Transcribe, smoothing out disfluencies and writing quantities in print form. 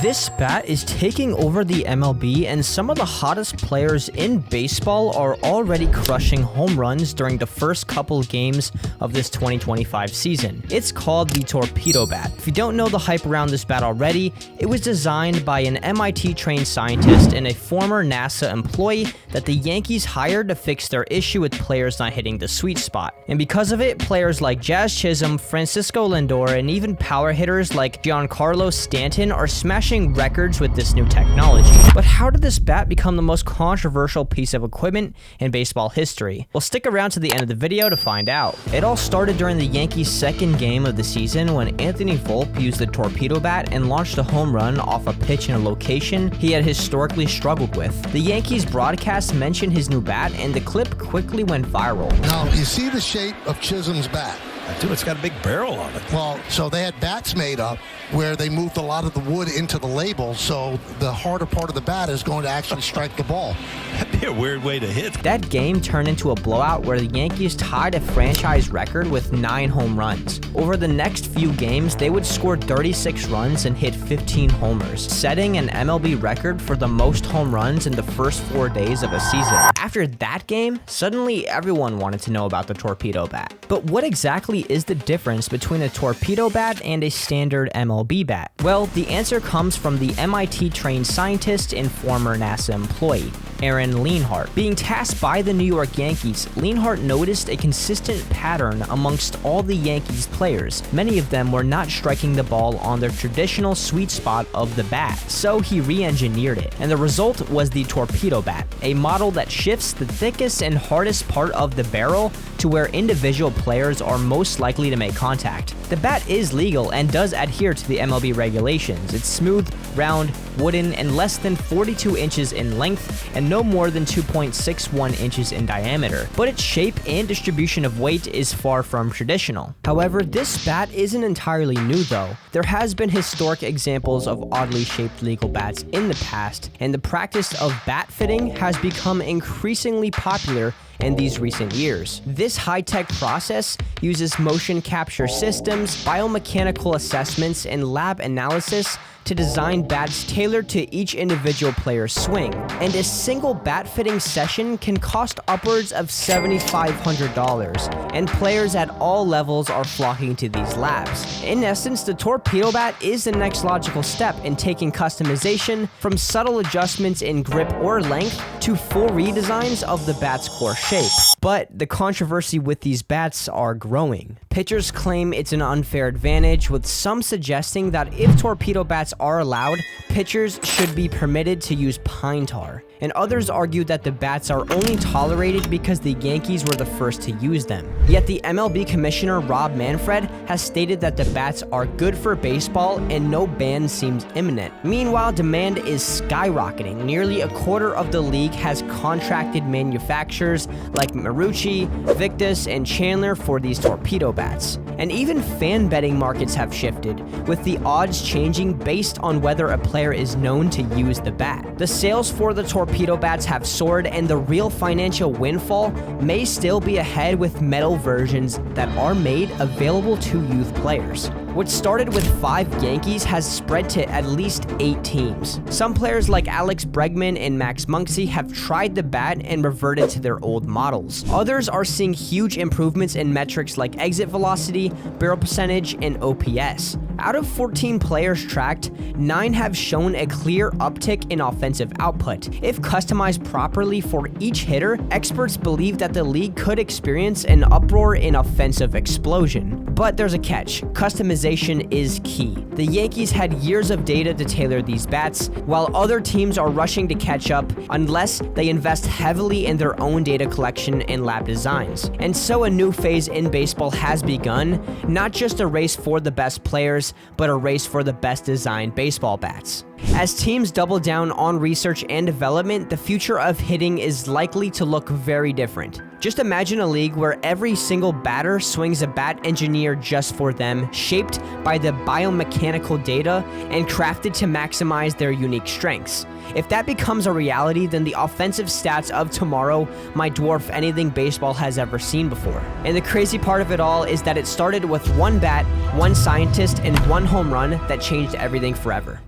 This bat is taking over the MLB, and some of the hottest players in baseball are already crushing home runs during the first couple games of this 2025 season. It's called the Torpedo bat. If you don't know the hype around this bat already, it was designed by an MIT-trained scientist and a former NASA employee that the Yankees hired to fix their issue with players not hitting the sweet spot. And because of it, players like Jazz Chisholm, Francisco Lindor, and even power hitters like Giancarlo Stanton are smashing records with this new technology. But how did this bat become the most controversial piece of equipment in baseball history? Well, stick around to the end of the video to find out. It all started during the Yankees' second game of the season when Anthony Volpe used the Torpedo bat and launched a home run off a pitch in a location he had historically struggled with. The Yankees broadcast mentioned his new bat, and the clip quickly went viral. Now, you see the shape of Chisholm's bat? Dude, it's got a big barrel on it. Well, so they had bats made up where they moved a lot of the wood into the label, so the harder part of the bat is going to actually strike the ball. That'd be a weird way to hit. That game turned into a blowout where the Yankees tied a franchise record with 9 home runs. Over the next few games, they would score 36 runs and hit 15 homers, setting an MLB record for the most home runs in the first 4 days of a season. After that game, suddenly everyone wanted to know about the Torpedo bat. But what exactly is the difference between a Torpedo bat and a standard MLB bat? Well, the answer comes from the MIT-trained scientist and former NASA employee, Leanhardt. Being tasked by the New York Yankees, Leanhardt noticed a consistent pattern amongst all the Yankees players. Many of them were not striking the ball on their traditional sweet spot of the bat, so he re-engineered it, and the result was the Torpedo bat, a model that shifts the thickest and hardest part of the barrel to where individual players are most likely to make contact. The bat is legal and does adhere to the MLB regulations. It's smooth, round, wooden, and less than 42 inches in length and no more than 2.61 inches in diameter. But its shape and distribution of weight is far from traditional. However, this bat isn't entirely new though. There has been historic examples of oddly shaped legal bats in the past, and the practice of bat fitting has become increasingly popular in these recent years. This high-tech process uses motion capture systems, biomechanical assessments, and lab analysis to design bats tailored to each individual player's swing. And a single bat fitting session can cost upwards of $7,500, and players at all levels are flocking to these labs. In essence, the Torpedo bat is the next logical step in taking customization from subtle adjustments in grip or length to full redesigns of the bat's core shape. But the controversy with these bats are growing. Pitchers claim it's an unfair advantage, with some suggesting that if Torpedo bats are allowed, pitchers should be permitted to use pine tar. And others argue that the bats are only tolerated because the Yankees were the first to use them. Yet the MLB commissioner Rob Manfred has stated that the bats are good for baseball and no ban seems imminent. Meanwhile, demand is skyrocketing. Nearly a quarter of the league has contracted manufacturers like Marucci, Victus, and Chandler for these Torpedo bats. And even fan betting markets have shifted, with the odds changing based on whether a player is known to use the bat. The sales for the Torpedo bats have soared, and the real financial windfall may still be ahead with metal versions that are made available to youth players. What started with 5 Yankees has spread to at least 8 teams. Some players like Alex Bregman and Max Muncy have tried the bat and reverted to their old models. Others are seeing huge improvements in metrics like exit velocity, barrel percentage, and OPS. Out of 14 players tracked, 9 have shown a clear uptick in offensive output. If customized properly for each hitter, experts believe that the league could experience an uproar in offensive explosion. But there's a catch. Customization is key. The Yankees had years of data to tailor these bats, while other teams are rushing to catch up unless they invest heavily in their own data collection and lab designs. And so a new phase in baseball has begun, not just a race for the best players, but a race for the best designed baseball bats. As teams double down on research and development, the future of hitting is likely to look very different. Just imagine a league where every single batter swings a bat engineered just for them, shaped by the biomechanical data and crafted to maximize their unique strengths. If that becomes a reality, then the offensive stats of tomorrow might dwarf anything baseball has ever seen before. And the crazy part of it all is that it started with one bat, one scientist, and one home run that changed everything forever.